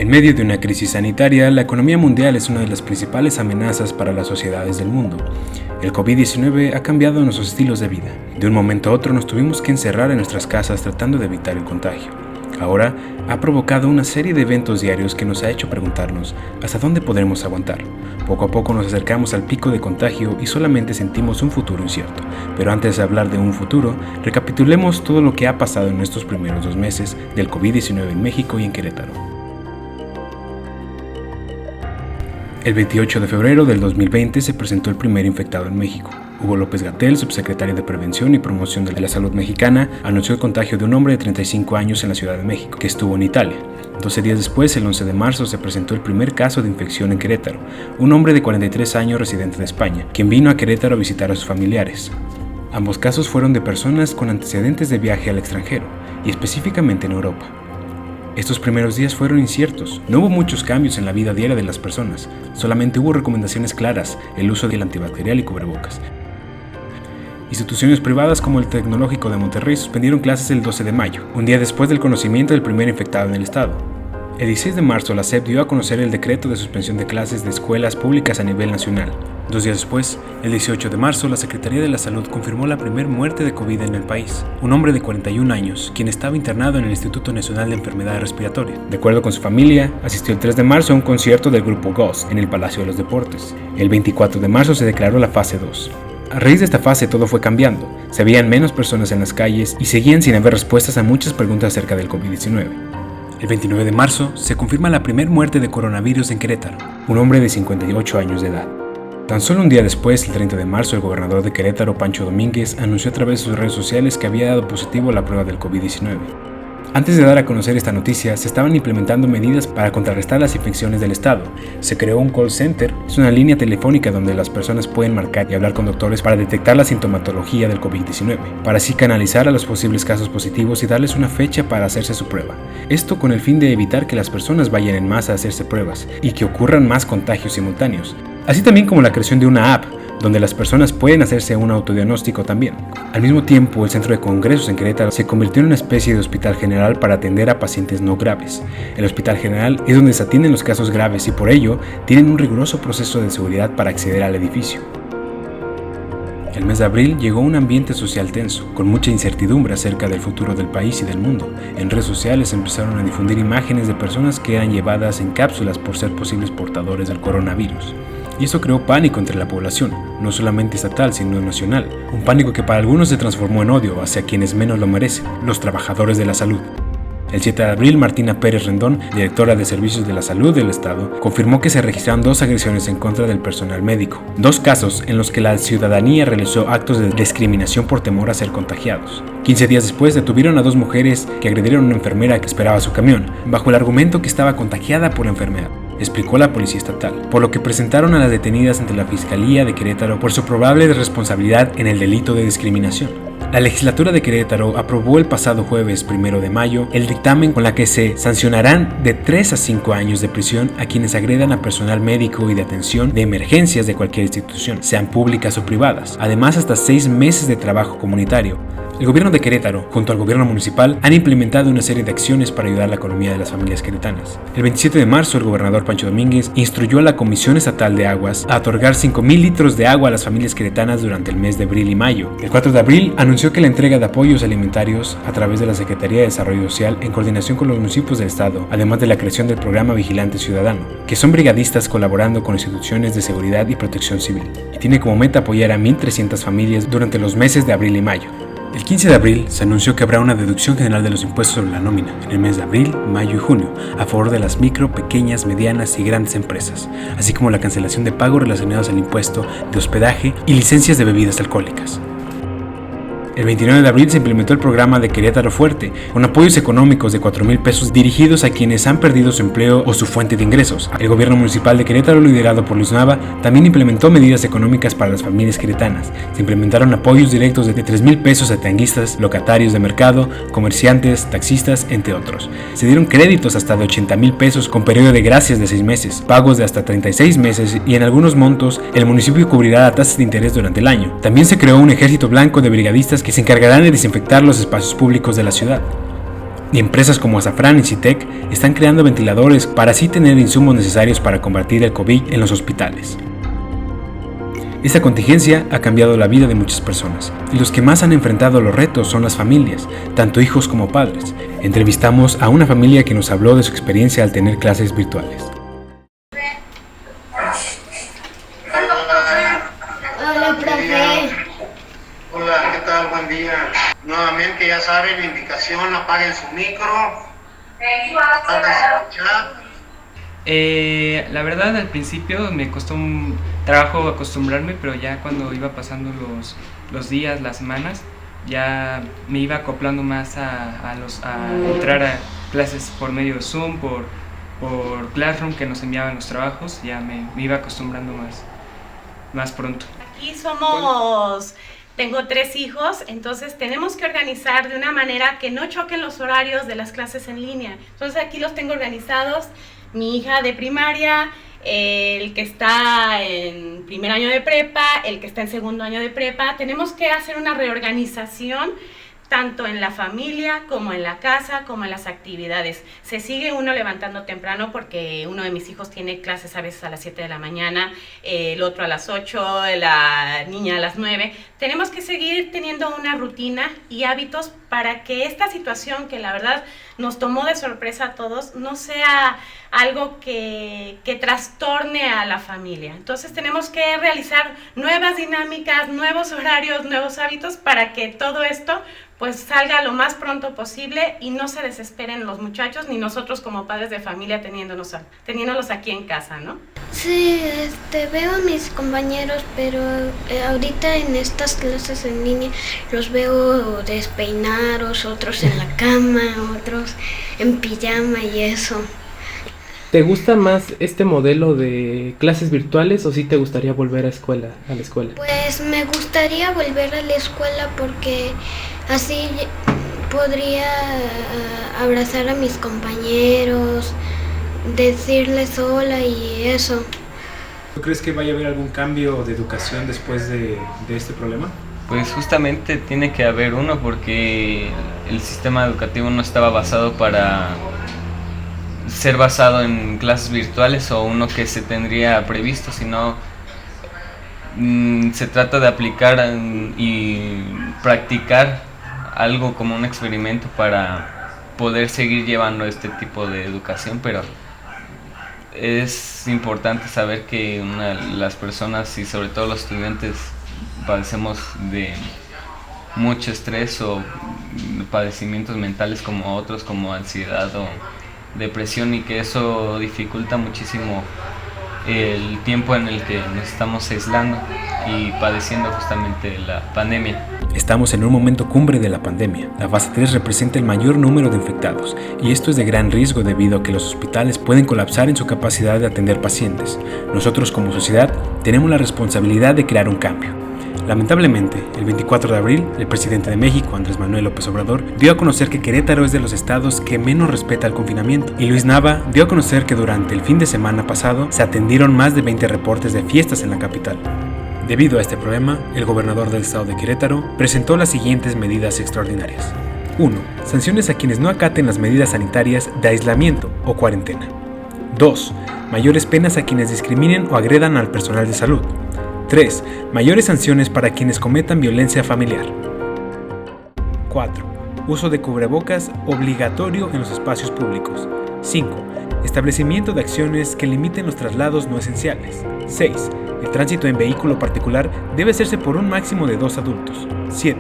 En medio de una crisis sanitaria, la economía mundial es una de las principales amenazas para las sociedades del mundo. El COVID-19 ha cambiado nuestros estilos de vida. De un momento a otro nos tuvimos que encerrar en nuestras casas tratando de evitar el contagio. Ahora ha provocado una serie de eventos diarios que nos ha hecho preguntarnos hasta dónde podremos aguantar. Poco a poco nos acercamos al pico de contagio y solamente sentimos un futuro incierto. Pero antes de hablar de un futuro, recapitulemos todo lo que ha pasado en estos primeros 2 meses del COVID-19 en México y en Querétaro. El 28 de febrero del 2020 se presentó el primer infectado en México. Hugo López-Gatell, subsecretario de Prevención y Promoción de la Salud Mexicana, anunció el contagio de un hombre de 35 años en la Ciudad de México, que estuvo en Italia. 12 días después, el 11 de marzo, se presentó el primer caso de infección en Querétaro, un hombre de 43 años residente de España, quien vino a Querétaro a visitar a sus familiares. Ambos casos fueron de personas con antecedentes de viaje al extranjero, y específicamente en Europa. Estos primeros días fueron inciertos, no hubo muchos cambios en la vida diaria de las personas, solamente hubo recomendaciones claras, el uso del antibacterial y cubrebocas. Instituciones privadas como el Tecnológico de Monterrey suspendieron clases el 12 de mayo, un día después del conocimiento del primer infectado en el estado. El 16 de marzo la SEP dio a conocer el decreto de suspensión de clases de escuelas públicas a nivel nacional. 2 días después, el 18 de marzo, la Secretaría de la Salud confirmó la primera muerte de COVID en el país. Un hombre de 41 años, quien estaba internado en el Instituto Nacional de Enfermedades Respiratorias. De acuerdo con su familia, asistió el 3 de marzo a un concierto del grupo Ghost en el Palacio de los Deportes. El 24 de marzo se declaró la fase 2. A raíz de esta fase todo fue cambiando, se veían menos personas en las calles y seguían sin haber respuestas a muchas preguntas acerca del COVID-19. El 29 de marzo se confirma la primera muerte de coronavirus en Querétaro, un hombre de 58 años de edad. Tan solo un día después, el 30 de marzo, el gobernador de Querétaro, Pancho Domínguez, anunció a través de sus redes sociales que había dado positivo a la prueba del COVID-19. Antes de dar a conocer esta noticia, se estaban implementando medidas para contrarrestar las infecciones del estado. Se creó un call center, es una línea telefónica donde las personas pueden marcar y hablar con doctores para detectar la sintomatología del COVID-19, para así canalizar a los posibles casos positivos y darles una fecha para hacerse su prueba. Esto con el fin de evitar que las personas vayan en masa a hacerse pruebas y que ocurran más contagios simultáneos, así también como la creación de una app donde las personas pueden hacerse un autodiagnóstico también. Al mismo tiempo, el Centro de Congresos en Querétaro se convirtió en una especie de hospital general para atender a pacientes no graves. El hospital general es donde se atienden los casos graves y por ello tienen un riguroso proceso de seguridad para acceder al edificio. El mes de abril llegó un ambiente social tenso, con mucha incertidumbre acerca del futuro del país y del mundo. En redes sociales empezaron a difundir imágenes de personas que eran llevadas en cápsulas por ser posibles portadores del coronavirus. Y eso creó pánico entre la población, no solamente estatal, sino nacional. Un pánico que para algunos se transformó en odio hacia quienes menos lo merecen, los trabajadores de la salud. El 7 de abril, Martina Pérez Rendón, directora de Servicios de la Salud del Estado, confirmó que se registraron 2 agresiones en contra del personal médico. 2 casos en los que la ciudadanía realizó actos de discriminación por temor a ser contagiados. 15 días después, detuvieron a 2 mujeres que agredieron a una enfermera que esperaba su camión, bajo el argumento que estaba contagiada por la enfermedad, explicó la policía estatal, por lo que presentaron a las detenidas ante la Fiscalía de Querétaro por su probable responsabilidad en el delito de discriminación. La legislatura de Querétaro aprobó el pasado jueves 1 de mayo el dictamen con la que se sancionarán de 3 a 5 años de prisión a quienes agredan a personal médico y de atención de emergencias de cualquier institución, sean públicas o privadas, además hasta 6 meses de trabajo comunitario. El gobierno de Querétaro, junto al gobierno municipal, han implementado una serie de acciones para ayudar a la economía de las familias queretanas. El 27 de marzo, el gobernador Pancho Domínguez instruyó a la Comisión Estatal de Aguas a otorgar 5,000 litros de agua a las familias queretanas durante el mes de abril y mayo. El 4 de abril anunció que la entrega de apoyos alimentarios a través de la Secretaría de Desarrollo Social en coordinación con los municipios del estado, además de la creación del programa Vigilante Ciudadano, que son brigadistas colaborando con instituciones de seguridad y protección civil, y tiene como meta apoyar a 1,300 familias durante los meses de abril y mayo. El 15 de abril se anunció que habrá una deducción general de los impuestos sobre la nómina en el mes de abril, mayo y junio a favor de las micro, pequeñas, medianas y grandes empresas, así como la cancelación de pagos relacionados al impuesto de hospedaje y licencias de bebidas alcohólicas. El 29 de abril se implementó el programa de Querétaro Fuerte, con apoyos económicos de 4,000 pesos dirigidos a quienes han perdido su empleo o su fuente de ingresos. El gobierno municipal de Querétaro, liderado por Luis Nava, también implementó medidas económicas para las familias queretanas. Se implementaron apoyos directos de 3,000 pesos a tianguistas, locatarios de mercado, comerciantes, taxistas, entre otros. Se dieron créditos hasta de 80,000 pesos con periodo de gracias de 6 meses, pagos de hasta 36 meses y en algunos montos el municipio cubrirá la tasa de interés durante el año. También se creó un ejército blanco de brigadistas que se encargarán de desinfectar los espacios públicos de la ciudad. Y empresas como Azafrán y Citec están creando ventiladores para así tener insumos necesarios para combatir el COVID en los hospitales. Esta contingencia ha cambiado la vida de muchas personas, y los que más han enfrentado los retos son las familias, tanto hijos como padres. Entrevistamos a una familia que nos habló de su experiencia al tener clases virtuales. Hola, profe. Hola, ¿qué tal? Buen día. Nuevamente, ya saben, la indicación, apaguen su micro, apaguen su chat. La verdad, al principio me costó un trabajo acostumbrarme, pero ya cuando iba pasando los días, las semanas, ya me iba acoplando más a entrar a clases por medio de Zoom, por Classroom, que nos enviaban los trabajos. Ya me iba acostumbrando más pronto. Aquí tengo 3 hijos, entonces tenemos que organizar de una manera que no choquen los horarios de las clases en línea. Entonces aquí los tengo organizados. Mi hija de primaria, el que está en primer año de prepa, el que está en segundo año de prepa. Tenemos que hacer una reorganización tanto en la familia como en la casa, como en las actividades. Se sigue uno levantando temprano porque uno de mis hijos tiene clases a veces a las 7 de la mañana, el otro a las 8, la niña a las 9. Tenemos que seguir teniendo una rutina y hábitos para que esta situación, que la verdad nos tomó de sorpresa a todos, no sea algo que trastorne a la familia. Entonces tenemos que realizar nuevas dinámicas, nuevos horarios, nuevos hábitos para que todo esto pues salga lo más pronto posible y no se desesperen los muchachos ni nosotros como padres de familia teniéndolos aquí en casa, ¿no? Sí, veo a mis compañeros, pero ahorita en estas clases en línea los veo despeinados, otros en la cama, otros en pijama y eso. ¿Te gusta más este modelo de clases virtuales o sí te gustaría volver a la escuela? Pues me gustaría volver a la escuela porque así podría abrazar a mis compañeros, decirles hola y eso. ¿Tú crees que vaya a haber algún cambio de educación después de este problema? Pues justamente tiene que haber uno, porque el sistema educativo no estaba basado para ser basado en clases virtuales o uno que se tendría previsto, sino se trata de aplicar y practicar algo como un experimento para poder seguir llevando este tipo de educación. Pero es importante saber que las personas y sobre todo los estudiantes padecemos de mucho estrés o padecimientos mentales como otros, como ansiedad o depresión, y que eso dificulta muchísimo el tiempo en el que nos estamos aislando y padeciendo justamente la pandemia. Estamos en un momento cumbre de la pandemia. La fase 3 representa el mayor número de infectados, y esto es de gran riesgo debido a que los hospitales pueden colapsar en su capacidad de atender pacientes. Nosotros como sociedad tenemos la responsabilidad de crear un cambio. Lamentablemente, el 24 de abril, el presidente de México, Andrés Manuel López Obrador, dio a conocer que Querétaro es de los estados que menos respeta el confinamiento, y Luis Nava dio a conocer que durante el fin de semana pasado se atendieron más de 20 reportes de fiestas en la capital. Debido a este problema, el gobernador del estado de Querétaro presentó las siguientes medidas extraordinarias. 1. Sanciones a quienes no acaten las medidas sanitarias de aislamiento o cuarentena. 2. Mayores penas a quienes discriminen o agredan al personal de salud. 3. Mayores sanciones para quienes cometan violencia familiar. 4. Uso de cubrebocas obligatorio en los espacios públicos. 5. Establecimiento de acciones que limiten los traslados no esenciales. 6. El tránsito en vehículo particular debe hacerse por un máximo de 2 adultos. 7.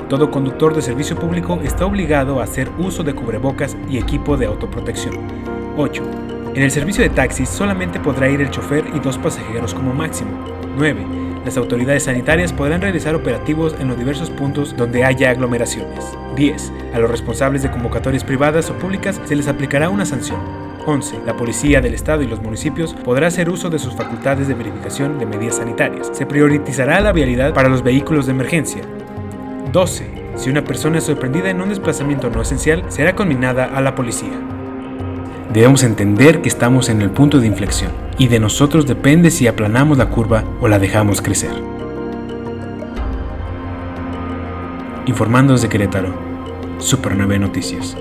Todo conductor de servicio público está obligado a hacer uso de cubrebocas y equipo de autoprotección. 8. En el servicio de taxis solamente podrá ir el chofer y 2 pasajeros como máximo. 9. Las autoridades sanitarias podrán realizar operativos en los diversos puntos donde haya aglomeraciones. 10. A los responsables de convocatorias privadas o públicas se les aplicará una sanción. 11. La policía del estado y los municipios podrá hacer uso de sus facultades de verificación de medidas sanitarias. Se priorizará la vialidad para los vehículos de emergencia. 12. Si una persona es sorprendida en un desplazamiento no esencial, será conminada a la policía. Debemos entender que estamos en el punto de inflexión, y de nosotros depende si aplanamos la curva o la dejamos crecer. Informando desde Querétaro, Super 9 Noticias.